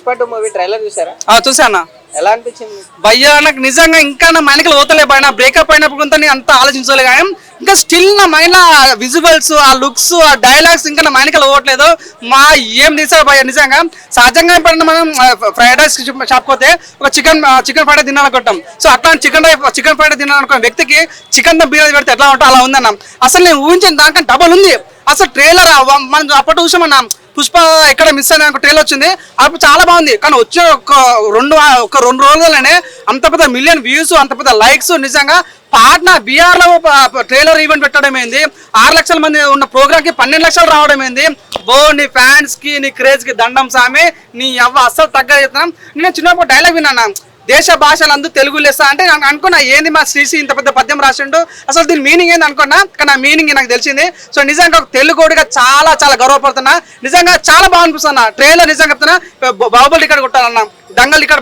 Pushpa 2 movie trailer చూసారా? చూసానా. ఎలా అనిపించింది భయ్యా? నాకు నిజంగా ఇంకా నా మైండ్కి పోతలే భయ. నా బ్రేకప్ అయినప్పుడు కొంత నేను అంత ఆలోచించలే, కానీ ఇంకా స్టిల్ నా మైండ్ ఆ విజువల్స్, ఆ లుక్స్, ఆ డైలాగ్స్ ఇంకా నా మైండ్కి పోవట్లేదు. ఏం తీసారు భయ్య నిజంగా. సహజంగా ఎప్పుడన్నా మనం ఫ్రైడ్ రైస్ షాప్ పోతే ఒక చికెన్ ఫ్రైడ్ రైస్ తినాలనుకుంటాం. సో అట్లా చికెన్ ఫ్రైడ్ రైస్ తినాలనుకున్న వ్యక్తికి చికెన్ తో బిర్యానీ పెడితే ఎట్లా ఉంటుందో అలా ఉందన్న. అసలు నేను ఊహించిన దానికంటే డబల్ ఉంది. అసలు ట్రైలర్ మనం అప్పటి చూసామన్నా పుష్ప ఎక్కడ మిస్ అయిన ట్రైలర్ వచ్చింది, అప్పుడు చాలా బాగుంది. కానీ వచ్చే ఒక రెండు రోజులనే అంత పెద్ద మిలియన్ వ్యూస్, అంత పెద్ద లైక్స్. నిజంగా పాట్నా బీఆర్ లో ట్రైలర్ ఈవెంట్ పెట్టడం ఏంది, 6 లక్షల మంది ఉన్న ప్రోగ్రామ్ కి 12 లక్షలు రావడం ఏంది. నీ ఫ్యాన్స్ కి, నీ క్రేజ్ కి దండం సామి, నీ అవ్వ అస్సలు తగ్గ చెప్తున్నాం. నేను చిన్నప్పుడు డైలాగ్ విన్నాను, దేశ భాషలు అందు తెలుగు లెస్స అంటే. నాకు అనుకున్నా ఏంది మా శ్రీశ్రీ ఇంత పెద్ద పద్యం రాసిండు, అసలు దీని మీనింగ్ ఏంది అనుకున్నా. కానీ ఆ మీనింగ్ నాకు తెలిసింది. సో నిజంగా ఒక తెలుగుడిగా చాలా చాలా గర్వపడుతున్నా. నిజంగా చాలా బాగా అనిపిస్తున్నా ట్రైలర్. నిజంగా చెప్తున్నా, బాహుబలి ఇక్కడ కొట్టాలన్నా, దంగల్ ఇక్కడ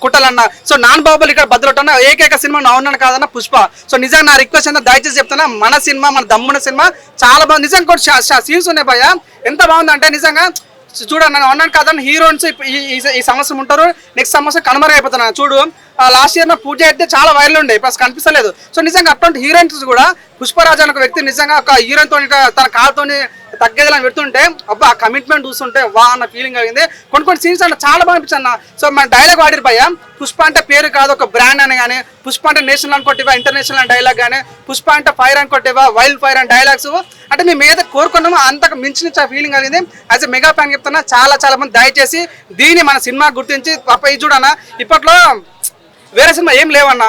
కుట్టాలన్నా, సో నాన్ బాహుబలి ఇక్కడ బద్దలొట్టన్నా, ఏకైక సినిమా నా ఉన్నాను కాదన్నా పుష్ప. సో నిజంగా నా రిక్వెస్ట్ అంతా దయచేసి చెప్తున్నా, మన సినిమా, మన దమ్మున సినిమా చాలా బాగుంది. నిజంగా కూడా సీన్స్ ఉన్నాయి భయ్య, ఎంత బాగుందంటే నిజంగా చూడండి. నన్ను అన్నాను కాదని హీరోయిన్స్ ఈ సంవత్సరం ఉంటారు, నెక్స్ట్ సంవత్సరం కనుమరుగైపోతున్నాను. చూడు లాస్ట్ ఇయర్ నా పూజ అయితే చాలా వైరల్ ఉండే, ఇప్పుడు కనిపిస్తలేదు. సో నిజంగా అటువంటి హీరోయిన్స్ కూడా పుష్పరాజు అనే ఒక వ్యక్తి నిజంగా ఒక హీరోయిన్ తోని తన కాలుతో తగ్గేదని పెడుతుంటే అబ్బా ఆ కమిట్మెంట్ చూస్తుంటే వా అన్న ఫీలింగ్ కలిగింది. కొన్ని సీన్స్ అంటే చాలా బాగా అనిపించింది. సో మన డైలాగ్ వాడిరు భయ్య, పుష్ప అంటే పేరు కాదు ఒక బ్రాండ్ అని, కానీ పుష్ప అంటే నేషనల్ అనుకోటివా, ఇంటర్నేషనల్ డైలాగ్ కానీ, పుష్ప అంటే ఫైర్ అనుకోటివా, వైల్డ్ ఫైర్ అని డైలాగ్స్ అంటే మేము ఏదైతే కోరుకున్నామో అంతకు మించిన ఫీలింగ్ కలిగింది. యాజ్ ఎ మెగా ఫ్యాన్ చెప్తున్నా, చాలా చాలా మంది దయచేసి దీన్ని మన సినిమా గుర్తించి ఇది చూడన్నా. ఇప్పట్లో వేరే సినిమా ఏం లేవన్న,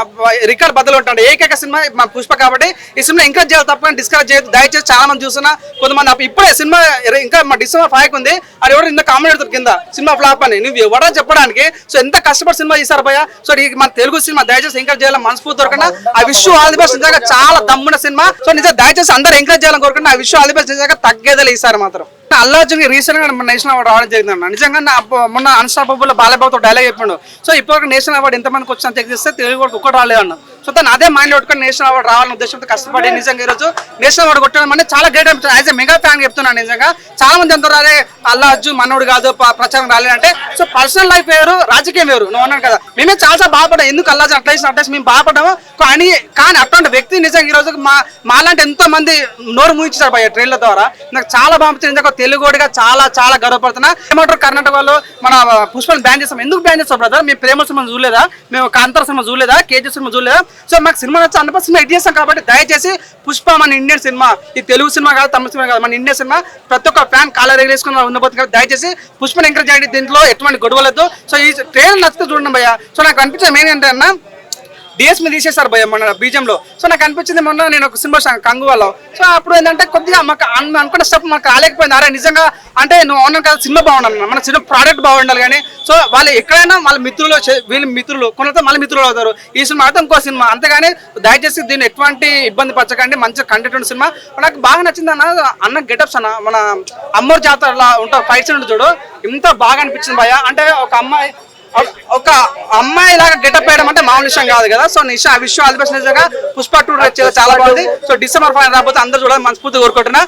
రికార్డ్ బదులు ఉంటాడు. ఏకైక సినిమా మా పుష్ప కాబట్టి ఈ సినిమా ఎంకరేజ్ చేయాలి తప్ప డిస్కరేజ్ చేయదు దయచేసి. చాలా మంది చూస్తున్నా, కొంతమంది ఇప్పుడే సినిమా ఇంకా మా December 5 ఉంది, అది ఎవరు ఇంత కామెంట్ పెడుతుంది కింద సినిమా ఫ్లాప్ అని. నువ్వు ఎవరో చెప్పడానికి. సో ఎంత కష్టపడి సినిమా చేశారు భయ్య. సో మన తెలుగు సినిమా దయచేసి ఎంకరేజ్ చేయాలని మనస్ఫూర్తి దొరకన్నా. ఆ విషయం ఆల్ ది బెస్ట్. నిజంగా చాలా దమ్మున సినిమా. సో నిజంగా దయచేసి అందరూ ఎంకరేజ్ చేయాలని కోరుకున్నా. ఆ విషయం ఆల్ ది బెస్ట్. నిజంగా తగ్గేదలే ఈసారి మాత్రం. అల్లు అర్జున్ రీసెంట్ గా నేషనల్ అవార్డు రావడం జరిగిందన్న. నిజంగా మొన్న అన్స్టాపబుల్ బాలయ్యబాబుతో డైలాగ్ చెప్పిండు. సో ఇప్పటివరకు నేషనల్ అవార్డు ఎంతమందికి వచ్చినా చెక్ చేస్తే తెలుగు వాడికి ఒక్కటి రాలేదన్న. సో తను అదే మైండ్ పెట్టుకుని నేషనల్ అవార్డు రావాలనే ఉద్దేశంతో కష్టపడి నిజంగా ఈరోజు నేషనల్ అవార్డు కొట్టడం అంటే చాలా గ్రేట్ అనిపిస్తుంది. యాజ్ ఎ మెగా ఫ్యాన్ చెప్తున్నాను. నిజంగా చాలా మంది అంటారు అదే అల్లు అర్జున్ మనోడు కాదు, ప్రచారం రాలేదంటే. సో పర్సనల్ లైఫ్ వేరు, రాజకీయం వేరు. నువ్వు అన్నాను కదా, మేమే చాలా బాధపడ్డాం. ఎందుకు అల్లు అర్జున్ అట్లా మేము బాధపడ్డాము కానీ అట్లాంటి వ్యక్తి నిజంగా ఈ రోజు మాలాంటి ఎంతో మంది నోరు మూయించారు భయ్య ట్రైన్ల ద్వారా. నాకు చాలా బాగుంటుంది. నిజంగా తెలుగుడిగా చాలా చాలా గర్వపడుతున్నా. ఏమంటారు కర్ణాటక వాళ్ళు మన పుష్పని బ్యాన్ చేస్తాం. ఎందుకు బ్యాన్ చేస్తాం బ్రదర్? మేము ప్రేమ సినిమా చూడలేదా, మేము కాంతార సినిమా చూడలేదా, కేజీ సినిమా చూడలేదా? సో మాకు సినిమా నచ్చి అన్నప సినిమా ఎడ్ చేస్తాం. కాబట్టి దయచేసి పుష్ప మన ఇండియన్ సినిమా, ఈ తెలుగు సినిమా కాదు, తమిళ సినిమా కాదు, మన ఇండియన్ సినిమా. ప్రతి ఒక్క ఫ్యాన్ కాలర్ ఎగరేసుకుని ఉండబోతుంది. కాబట్టి దయచేసి పుష్పని ఎంకరేజ్ చేయండి. దీంట్లో ఎటువంటి గొడవలేదు. సో ఈ ట్రైలర్ నచ్చితే చూడండి భయ్య. సో నాకు అనిపించేది మెయిన్ ఏంటంటే అన్న, డిఎస్మి తీసేశారు భయ్య మన బీజంలో. సో నాకు అనిపించింది మొన్న నేను ఒక సినిమా కంగువాలో. సో అప్పుడు ఏంటంటే కొద్దిగా మాకు అనుకున్న స్టెప్ మాకు కాలేకపోయింది. అరే నిజంగా అంటే నువ్వు అవును కదా, సినిమా బాగుండాలి, మన సినిమా ప్రోడక్ట్ బాగుండాలి. కానీ సో వాళ్ళు ఎక్కడైనా వాళ్ళ మిత్రులు, వీళ్ళ మిత్రులు కొనతో మళ్ళీ మిత్రులు అవుతారు. ఈ సినిమా అయితే ఇంకో సినిమా. అంతేగాని దయచేసి దీన్ని ఎటువంటి ఇబ్బంది పరచకండి. మంచి కంటెంట్ ఉన్న సినిమా. నాకు బాగా నచ్చింది అన్న గెటప్స్ అన్న. మన అమ్మోరు జాతరలా ఉంటా ఫైట్స్ ఉంటే చూడు, ఇంత బాగా అనిపించింది భయ్య. అంటే ఒక అమ్మాయి లాగా గెటప్ వేయడం అంటే మామూలు విషయం కాదు కదా. సో ఆ విషయం ఆల్ ది బెస్ట్. నిజంగా పుష్ప 2 చాలా బాగుంది. సో December 5 రాబోతే అందరూ చూడాలని మనస్ఫూర్తి కోరుకుంటున్నా.